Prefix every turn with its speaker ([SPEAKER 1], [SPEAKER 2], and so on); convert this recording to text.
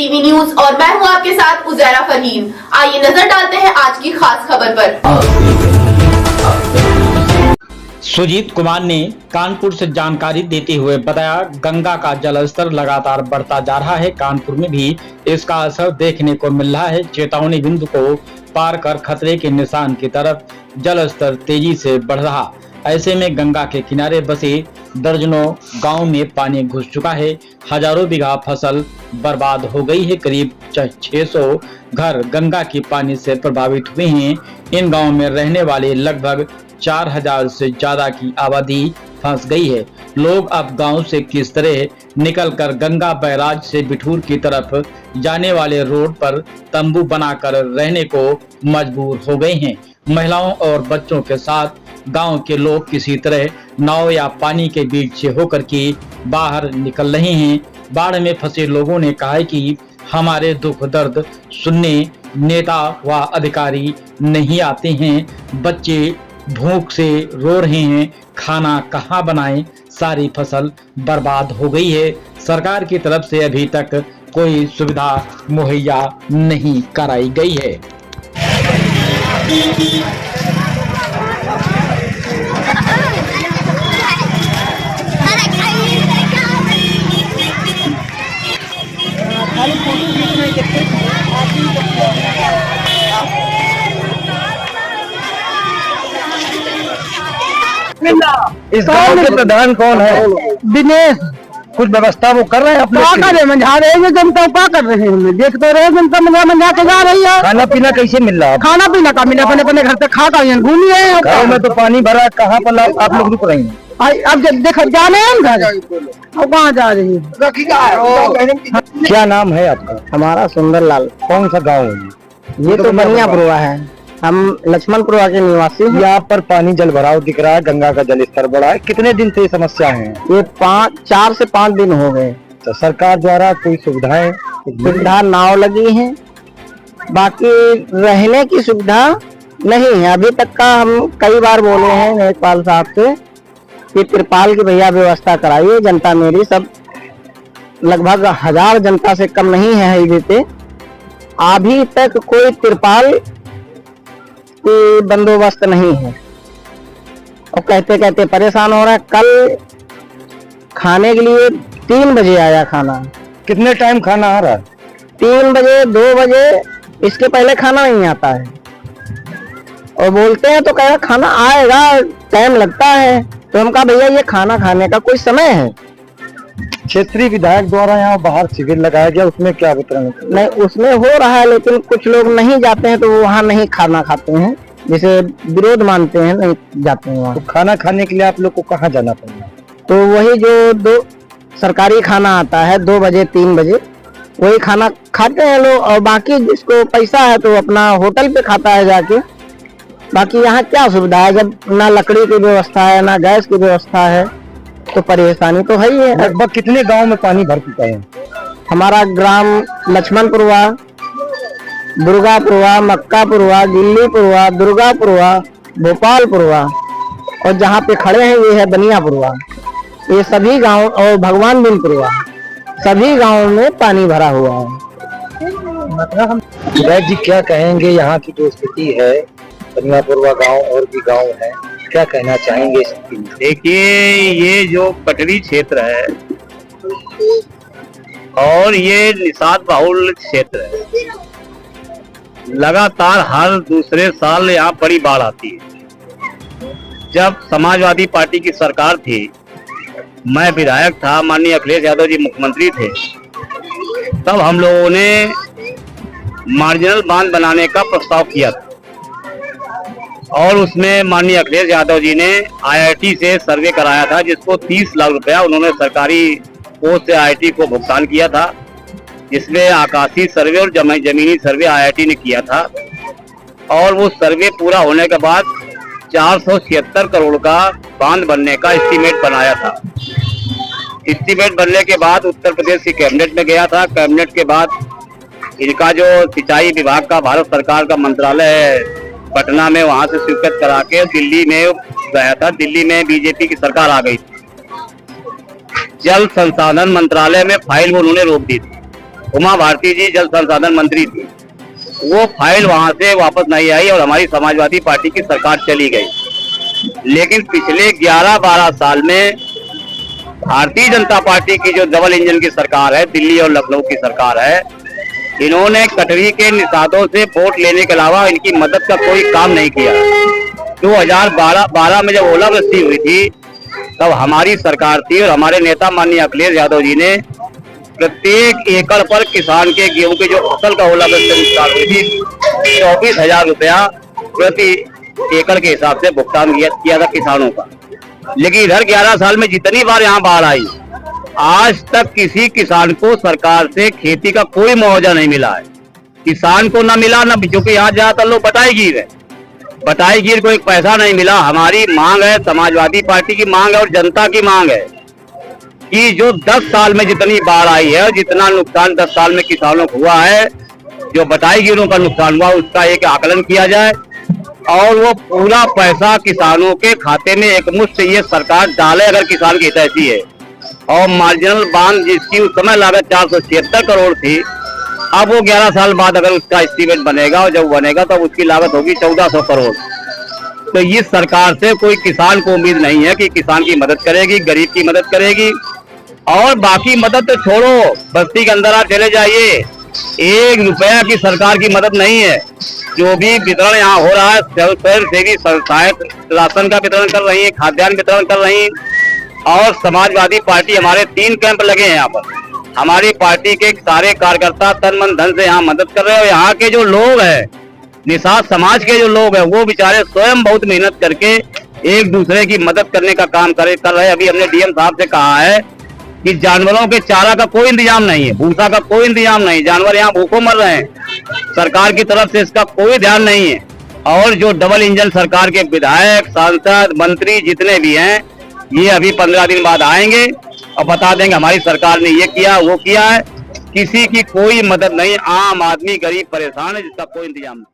[SPEAKER 1] TV news और मैं हूं आपके साथ उजैरा फरहीन। आइए नजर डालते हैं आज की खास खबर पर।
[SPEAKER 2] सुजीत कुमार ने कानपुर से जानकारी देते हुए बताया, गंगा का जलस्तर लगातार बढ़ता जा रहा है। कानपुर में भी इसका असर देखने को मिल रहा है। चेतावनी बिंदु को पार कर खतरे के निशान की तरफ जलस्तर तेजी से बढ़ रहा। ऐसे में गंगा के किनारे बसे दर्जनों गांव में पानी घुस चुका है। हजारों बीघा फसल बर्बाद हो गई है। करीब 600 घर गंगा के पानी से प्रभावित हुए हैं। इन गांवों में रहने वाले लगभग 4000 से ज्यादा की आबादी फंस गई है। लोग अब गांव से किस तरह निकलकर गंगा बैराज से बिठूर की तरफ जाने वाले रोड पर तंबू बनाकर रहने को मजबूर हो गए हैं। महिलाओं और बच्चों के साथ गांव के लोग किसी तरह नाव या पानी के बीच से होकर के बाहर निकल रहे हैं। बाढ़ में फंसे लोगों ने कहा है कि हमारे दुख दर्द सुनने नेता व अधिकारी नहीं आते हैं। बच्चे भूख से रो रहे हैं, खाना कहाँ बनाएं, सारी फसल बर्बाद हो गई है। सरकार की तरफ से अभी तक कोई सुविधा मुहैया नहीं कराई गई है।
[SPEAKER 3] इस गांव के प्रधान कौन है? दिनेश। कुछ व्यवस्था वो कर रहे हैं अपने? क्या कर रहे हैं? मंझा रहे हैं जनता। क्या कर रहे हैं? देख तो रहे हैं जनता मंझा के जा रही है। खाना पीना कैसे मिल रहा है? खाना पीना का मिला अपने अपने घर से खा कर घूमी है। गाँव में तो पानी भरा, कहाँ पर आप लोग रुक रही हैं? अब जब देखो जाने हैं घर, अब कहाँ जा रही है? क्या नाम है आपका? हमारा सुंदरलाल। कौन सा गाँव है? ये तो बनियापुरवा है। हम लक्ष्मणपुरवा के निवासी। यहाँ पर पानी जल भराव दिख रहा है, गंगा का जल स्तर बढ़ा है। कितने दिन से ये समस्या है? ये 4 से 5 दिन हो गए। तो सरकार द्वारा कोई सुविधाएं? सुविधा नाव लगी है, बाकी रहने की सुविधा नहीं है अभी तक का। हम कई बार बोले हैं लेखपाल साहब से कि तिरपाल की भैया व्यवस्था कराइए। जनता मेरी सब लगभग 1000 जनता से कम नहीं है हाईवे पे। अभी तक कोई तिरपाल बंदोबस्त नहीं है और कहते कहते परेशान हो रहा है। कल खाने के लिए 3 बजे आया खाना। कितने टाइम खाना आ रहा है? 3 बजे 2 बजे, इसके पहले खाना नहीं आता है। और बोलते हैं तो कह खाना आएगा, टाइम लगता है। तो हम कहा भैया ये खाना खाने का कोई समय है? क्षेत्रीय विधायक द्वारा यहाँ बाहर शिविर लगाया गया, उसमें क्या वितरण? नहीं, उसमें हो रहा है, लेकिन कुछ लोग नहीं जाते हैं तो वो वहाँ नहीं खाना खाते हैं, जिसे विरोध मानते हैं, नहीं जाते हैं वहाँ। तो खाना खाने के लिए आप लोग को कहाँ जाना पड़ेगा? तो वही जो 2 सरकारी खाना आता है 2 बजे 3 बजे, वही खाना खाते हैं लोग। और बाकी जिसको पैसा है तो अपना होटल पे खाता है जाके। बाकी यहाँ क्या सुविधा है जब ना लकड़ी की व्यवस्था है ना गैस की व्यवस्था है, तो परेशानी तो है ही है। लगभग कितने गांव में पानी भर चुका है? हमारा ग्राम लक्ष्मणपुरवा, दुर्गापुरवा, मक्कापुरवा, गिल्लीपुरवा, दुर्गापुरवा, भोपालपुरवा और जहाँ पे खड़े हैं ये है बनियापुरवा। ये सभी गांव और भगवान बिनपुरवा, सभी गांवों में पानी भरा हुआ है। मतलब जी क्या कहेंगे यहाँ की जो स्थिति है, बनियापुरवा गाँव और भी गाँव है, क्या कहना चाहेंगे?
[SPEAKER 4] देखिए, ये जो पटरी क्षेत्र है और ये निषाद बहुल क्षेत्र है, लगातार हर दूसरे साल यहाँ बड़ी बाढ़ आती है। जब समाजवादी पार्टी की सरकार थी, मैं विधायक था, माननीय अखिलेश यादव जी मुख्यमंत्री थे, तब हम लोगों ने मार्जिनल बांध बनाने का प्रस्ताव किया था और उसमें माननीय अखिलेश यादव जी ने IIT से सर्वे कराया था, जिसको 30 लाख रुपया उन्होंने सरकारी कोष से IIT को भुगतान किया था, जिसमें आकाशीय सर्वे और जमीनी सर्वे IIT ने किया था। और वो सर्वे पूरा होने के बाद 476 करोड़ का बांध बनने का एस्टीमेट बनाया था। एस्टीमेट बनने के बाद उत्तर प्रदेश की कैबिनेट में गया था। कैबिनेट के बाद इनका जो सिंचाई विभाग का भारत सरकार का मंत्रालय है पटना में, वहां से स्वीकृत करा के दिल्ली में गया था। दिल्ली में बीजेपी की सरकार आ गई थी। जल संसाधन मंत्रालय में फाइल उन्होंने रोक दी थी। उमा भारती जी जल संसाधन मंत्री थी, वो फाइल वहां से वापस नहीं आई और हमारी समाजवादी पार्टी की सरकार चली गई। लेकिन पिछले 11-12 साल में भारतीय जनता पार्टी की जो डबल इंजन की सरकार है, दिल्ली और लखनऊ की सरकार है, इन्होंने कटरी के निषादों से वोट लेने के अलावा इनकी मदद का कोई काम नहीं किया। 2012 में जब ओलावृष्टि हुई थी तब हमारी सरकार थी और हमारे नेता माननीय अखिलेश यादव जी ने प्रत्येक एकड़ पर किसान के गेहूं के जो फसल का ओलावृष्टि नुकसान हुई थी 24,000 रुपया प्रति एकड़ के हिसाब से भुगतान किया था किसानों का। लेकिन इधर 11 साल में जितनी बार यहाँ बाढ़ आई, आज तक किसी किसान को सरकार से खेती का कोई मुआवजा नहीं मिला है। किसान को ना मिला ना, क्योंकि यहाँ ज्यादातर लोग बटाईगीर है, बटाईगीर को एक पैसा नहीं मिला। हमारी मांग है, समाजवादी पार्टी की मांग है और जनता की मांग है कि जो 10 साल में जितनी बाढ़ आई है, जितना नुकसान 10 साल में किसानों को हुआ है, जो बटाईगीरों का नुकसान हुआ उसका एक आकलन किया जाए और वो पूरा पैसा किसानों के खाते में एकमुश्त ये सरकार डाले अगर किसान की हितैषी है। और मार्जिनल बांध जिसकी उस समय लागत 476 करोड़ थी, अब वो 11 साल बाद अगर उसका एस्टीमेट बनेगा और जब बनेगा तब उसकी लागत होगी 1400 करोड़। तो इस सरकार से कोई किसान को उम्मीद नहीं है कि किसान की मदद करेगी, गरीब की मदद करेगी। और बाकी मदद तो छोड़ो, बस्ती के अंदर आप चले जाइए, 1 रुपया की सरकार की मदद नहीं है। जो भी वितरण यहाँ हो रहा है, स्वयं सेवी संस्थाएं राशन का वितरण कर रही है, खाद्यान्न वितरण कर रही है और समाजवादी पार्टी हमारे 3 कैंप लगे हैं यहाँ पर। हमारी पार्टी के सारे कार्यकर्ता तन मन धन से यहाँ मदद कर रहे हैं और यहाँ के जो लोग हैं, निषाद समाज के जो लोग हैं, वो बेचारे स्वयं बहुत मेहनत करके एक दूसरे की मदद करने का काम कर रहे हैं। अभी हमने डीएम साहब से कहा है कि जानवरों के चारा का कोई इंतजाम नहीं है, भूसा का कोई इंतजाम नहीं, जानवर यहाँ भूखों मर रहे हैं, सरकार की तरफ से इसका कोई ध्यान नहीं है। और जो डबल इंजन सरकार के विधायक, सांसद, मंत्री जितने भी हैं, ये अभी 15 दिन बाद आएंगे और बता देंगे हमारी सरकार ने ये किया वो किया है। किसी की कोई मदद नहीं, आम आदमी गरीब परेशान है जिसका कोई इंतजाम नहीं।